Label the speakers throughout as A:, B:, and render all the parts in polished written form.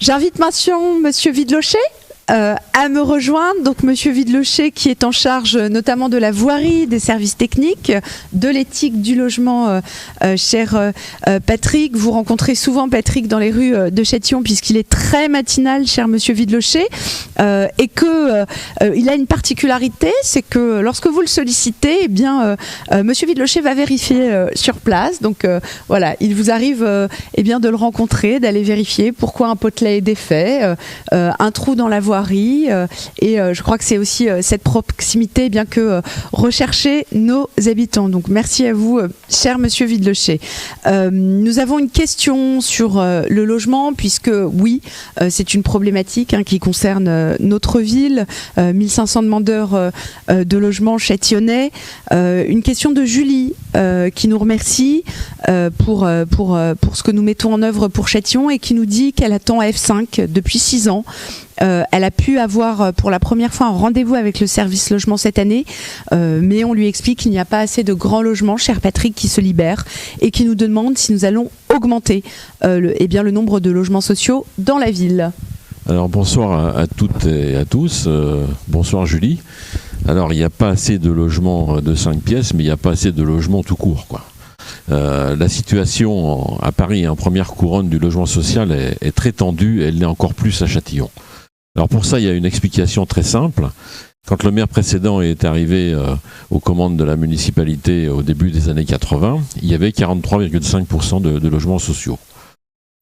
A: J'invite maintenant Monsieur Vidlocher à me rejoindre. Donc Monsieur Vidlocher qui est en charge notamment de la voirie, des services techniques, de l'éthique du logement. Cher Patrick, vous rencontrez souvent Patrick dans les rues de Châtillon puisqu'il est très matinal, cher Monsieur Vidlocher, et que il a une particularité, c'est que lorsque vous le sollicitez, eh bien Monsieur Vidlocher va vérifier sur place. Donc voilà, il vous arrive eh bien de le rencontrer, d'aller vérifier pourquoi un potelet est défait, un trou dans la voirie. Et je crois que c'est aussi cette proximité bien que rechercher nos habitants. Donc merci à vous, cher Monsieur Vidlocher. Nous avons une question sur le logement, puisque oui, c'est une problématique qui concerne notre ville, 1500 demandeurs de logement châtillonnais. Une question de Julie qui nous remercie pour ce que nous mettons en œuvre pour Châtillon et qui nous dit qu'elle attend F5 depuis 6 ans. Elle a pu avoir pour la première fois un rendez-vous avec le service logement cette année, mais on lui explique qu'il n'y a pas assez de grands logements, cher Patrick, qui se libèrent et qui nous demande si nous allons augmenter le nombre de logements sociaux dans la ville.
B: Alors bonsoir à toutes et à tous, bonsoir Julie. Alors il n'y a pas assez de logements de 5 pièces, mais il n'y a pas assez de logements tout court, quoi. La situation à Paris, en première couronne du logement social, est très tendue, et elle l'est encore plus à Châtillon. Alors pour ça, il y a une explication très simple. Quand le maire précédent est arrivé aux commandes de la municipalité au début des années 80, il y avait 43,5% de logements sociaux.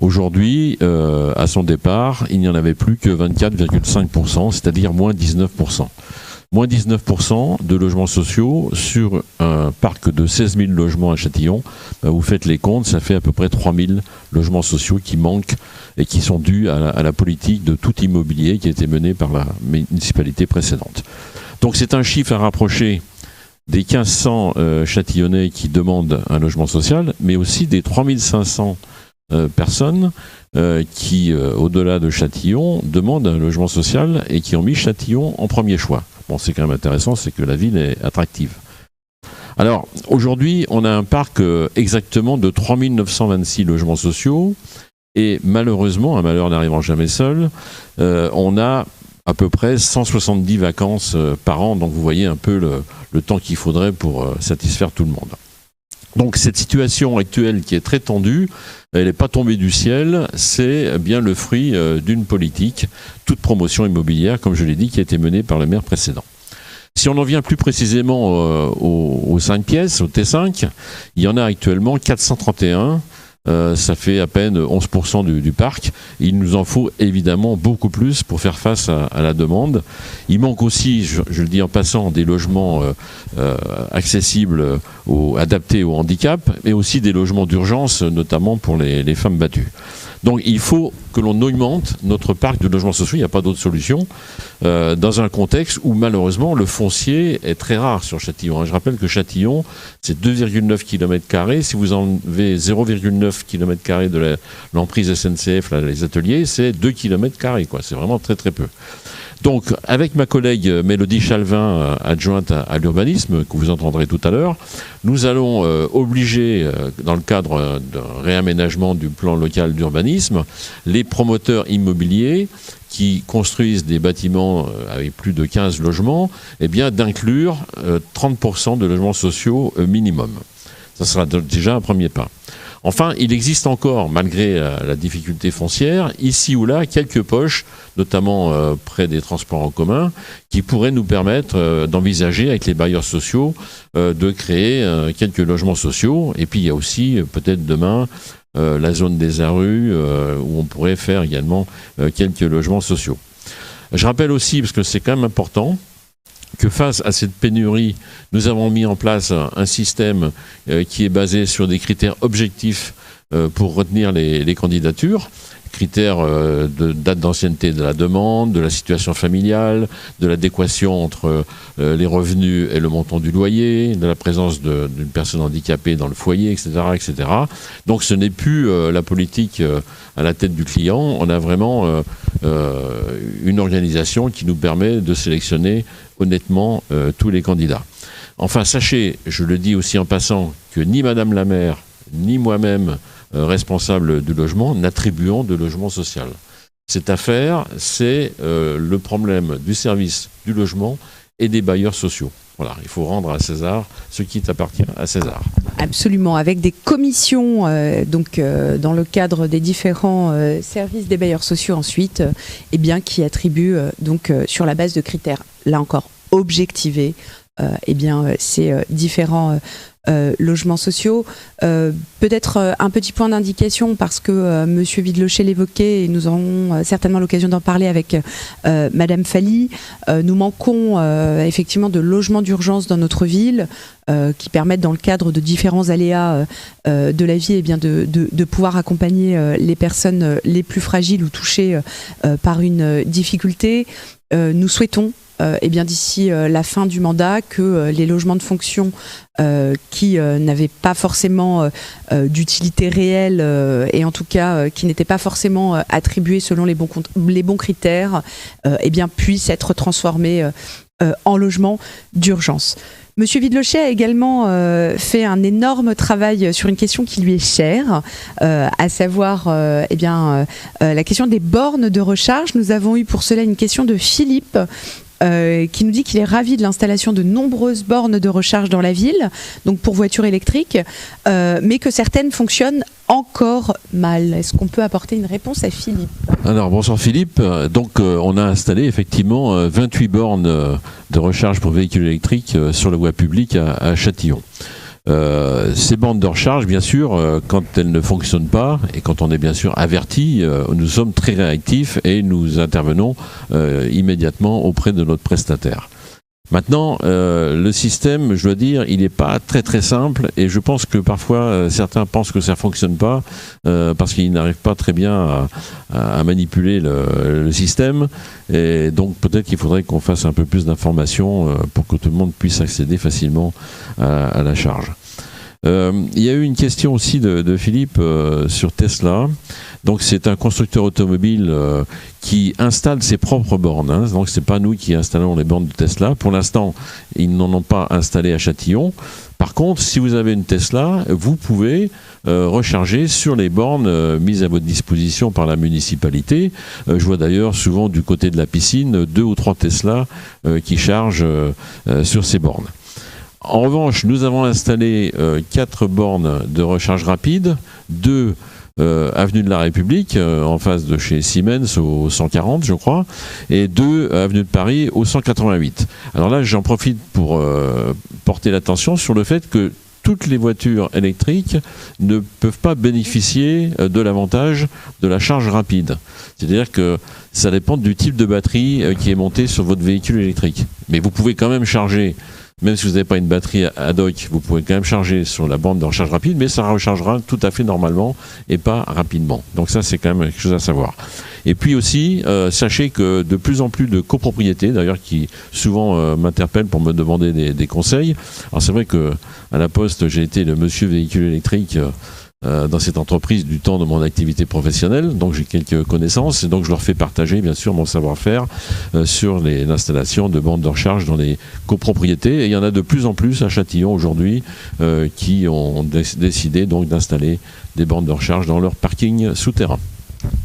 B: Aujourd'hui, à son départ, il n'y en avait plus que 24,5%, c'est-à-dire moins 19%. Moins 19% de logements sociaux sur un parc de 16 000 logements à Châtillon. Vous faites les comptes, ça fait à peu près 3 000 logements sociaux qui manquent et qui sont dus à la politique de tout immobilier qui a été menée par la municipalité précédente. Donc c'est un chiffre à rapprocher des 1500 Châtillonnais qui demandent un logement social, mais aussi des 3500 personnes qui, au-delà de Châtillon, demandent un logement social et qui ont mis Châtillon en premier choix. Bon, c'est quand même intéressant, c'est que la ville est attractive. Alors, aujourd'hui, on a un parc exactement de 3 926 logements sociaux, et malheureusement, un malheur n'arrivant jamais seul, on a à peu près 170 vacances par an, donc vous voyez un peu le temps qu'il faudrait pour satisfaire tout le monde. Donc cette situation actuelle qui est très tendue, elle n'est pas tombée du ciel, c'est bien le fruit d'une politique, toute promotion immobilière, comme je l'ai dit, qui a été menée par le maire précédent. Si on en vient plus précisément aux 5 pièces, au T5, il y en a actuellement 431. Ça fait à peine 11% du parc. Il nous en faut évidemment beaucoup plus pour faire face à la demande. Il manque aussi, je le dis en passant, des logements accessibles, adaptés au handicap, mais aussi des logements d'urgence, notamment pour les femmes battues. Donc il faut que l'on augmente notre parc de logements sociaux, il n'y a pas d'autre solution, dans un contexte où malheureusement le foncier est très rare sur Châtillon. Je rappelle que Châtillon, c'est 2,9 km². Si vous enlevez 0,9 km² de l'emprise SNCF, là, les ateliers, c'est 2 km², quoi. C'est vraiment très très peu. Donc, avec ma collègue Mélodie Chalvin, adjointe à l'urbanisme, que vous entendrez tout à l'heure, nous allons obliger, dans le cadre d'un réaménagement du plan local d'urbanisme, les promoteurs immobiliers qui construisent des bâtiments avec plus de 15 logements, eh bien, d'inclure 30% de logements sociaux minimum. Ça sera déjà un premier pas. Enfin, il existe encore, malgré la difficulté foncière, ici ou là, quelques poches, notamment près des transports en commun, qui pourraient nous permettre d'envisager, avec les bailleurs sociaux, de créer quelques logements sociaux. Et puis, il y a aussi, peut-être demain, la zone des ARU, où on pourrait faire également quelques logements sociaux. Je rappelle aussi, parce que c'est quand même important, que face à cette pénurie, nous avons mis en place un système qui est basé sur des critères objectifs pour retenir les candidatures. Critères de date d'ancienneté de la demande, de la situation familiale, de l'adéquation entre les revenus et le montant du loyer, de la présence d'une personne handicapée dans le foyer, etc., etc. Donc ce n'est plus la politique à la tête du client, on a vraiment une organisation qui nous permet de sélectionner honnêtement tous les candidats. Enfin, sachez, je le dis aussi en passant, que ni Madame la maire, ni moi-même, responsable du logement, n'attribuons de logement social. Cette affaire, c'est le problème du service du logement et des bailleurs sociaux. Voilà, il faut rendre à César ce qui appartient à César.
A: Absolument, avec des commissions dans le cadre des différents services des bailleurs sociaux ensuite, qui attribuent sur la base de critères, là encore, objectivés, ces différents logements sociaux. Peut-être un petit point d'indication parce que Monsieur Vidloché l'évoquait et nous aurons certainement l'occasion d'en parler avec Madame Fally. Nous manquons effectivement de logements d'urgence dans notre ville qui permettent dans le cadre de différents aléas de la vie de pouvoir accompagner les personnes les plus fragiles ou touchées par une difficulté. Nous souhaitons d'ici la fin du mandat que les logements de fonction qui n'avaient pas forcément d'utilité réelle et en tout cas qui n'étaient pas forcément attribués selon les bons critères puissent être transformés en logements d'urgence. Monsieur Vidloché a également fait un énorme travail sur une question qui lui est chère, à savoir la question des bornes de recharge. Nous avons eu pour cela une question de Philippe qui nous dit qu'il est ravi de l'installation de nombreuses bornes de recharge dans la ville, donc pour voitures électriques, mais que certaines fonctionnent encore mal. Est-ce qu'on peut apporter une réponse à Philippe ?
B: Alors, bonsoir Philippe. Donc, on a installé effectivement 28 bornes de recharge pour véhicules électriques sur la voie publique à Châtillon. Ces bornes de recharge, bien sûr, quand elles ne fonctionnent pas et quand on est bien sûr averti, nous sommes très réactifs et nous intervenons immédiatement auprès de notre prestataire. Maintenant, le système, je dois dire, il n'est pas très très simple et je pense que parfois certains pensent que ça ne fonctionne pas parce qu'ils n'arrivent pas très bien à manipuler le système et donc peut-être qu'il faudrait qu'on fasse un peu plus d'informations pour que tout le monde puisse accéder facilement à la charge. Il y a eu une question aussi de Philippe sur Tesla. Donc c'est un constructeur automobile qui installe ses propres bornes. Hein. Donc c'est pas nous qui installons les bornes de Tesla. Pour l'instant, ils n'en ont pas installé à Châtillon. Par contre, si vous avez une Tesla, vous pouvez recharger sur les bornes mises à votre disposition par la municipalité. Je vois d'ailleurs souvent du côté de la piscine 2 ou 3 Tesla qui chargent sur ces bornes. En revanche, nous avons installé 4 bornes de recharge rapide, 2 avenue de la République, en face de chez Siemens au 140, je crois, et 2 avenue de Paris au 188. Alors là, j'en profite pour porter l'attention sur le fait que toutes les voitures électriques ne peuvent pas bénéficier de l'avantage de la charge rapide. C'est-à-dire que ça dépend du type de batterie qui est montée sur votre véhicule électrique. Mais vous pouvez quand même charger. Même si vous n'avez pas une batterie ad hoc, vous pouvez quand même charger sur la borne de recharge rapide, mais ça rechargera tout à fait normalement et pas rapidement. Donc ça, c'est quand même quelque chose à savoir. Et puis aussi, sachez que de plus en plus de copropriétés, d'ailleurs qui souvent m'interpellent pour me demander des conseils. Alors c'est vrai que à la Poste, j'ai été le monsieur véhicule électrique dans cette entreprise du temps de mon activité professionnelle, donc j'ai quelques connaissances et donc je leur fais partager bien sûr mon savoir-faire sur l'installation de bornes de recharge dans les copropriétés et il y en a de plus en plus à Châtillon aujourd'hui qui ont décidé donc d'installer des bornes de recharge dans leur parking souterrain.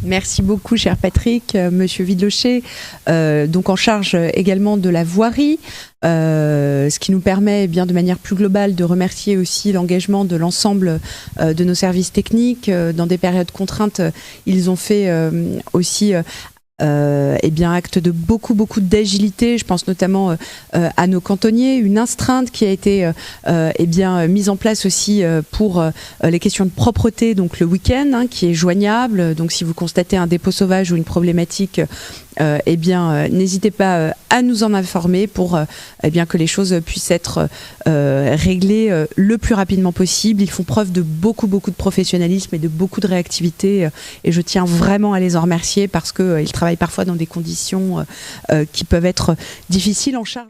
A: Merci beaucoup, cher Patrick. Monsieur Vidloché, donc en charge également de la voirie, ce qui nous permet bien de manière plus globale de remercier aussi l'engagement de l'ensemble de nos services techniques. Dans des périodes contraintes, ils ont fait aussi acte de beaucoup d'agilité. Je pense notamment à nos cantonniers, une astreinte qui a été mise en place aussi pour les questions de propreté, donc le week-end, qui est joignable. Donc si vous constatez un dépôt sauvage ou une problématique, n'hésitez pas à nous en informer pour que les choses puissent être réglées le plus rapidement possible. Ils font preuve de beaucoup de professionnalisme et de beaucoup de réactivité et je tiens vraiment à les en remercier parce qu'ils travaillent parfois dans des conditions qui peuvent être difficiles en charge.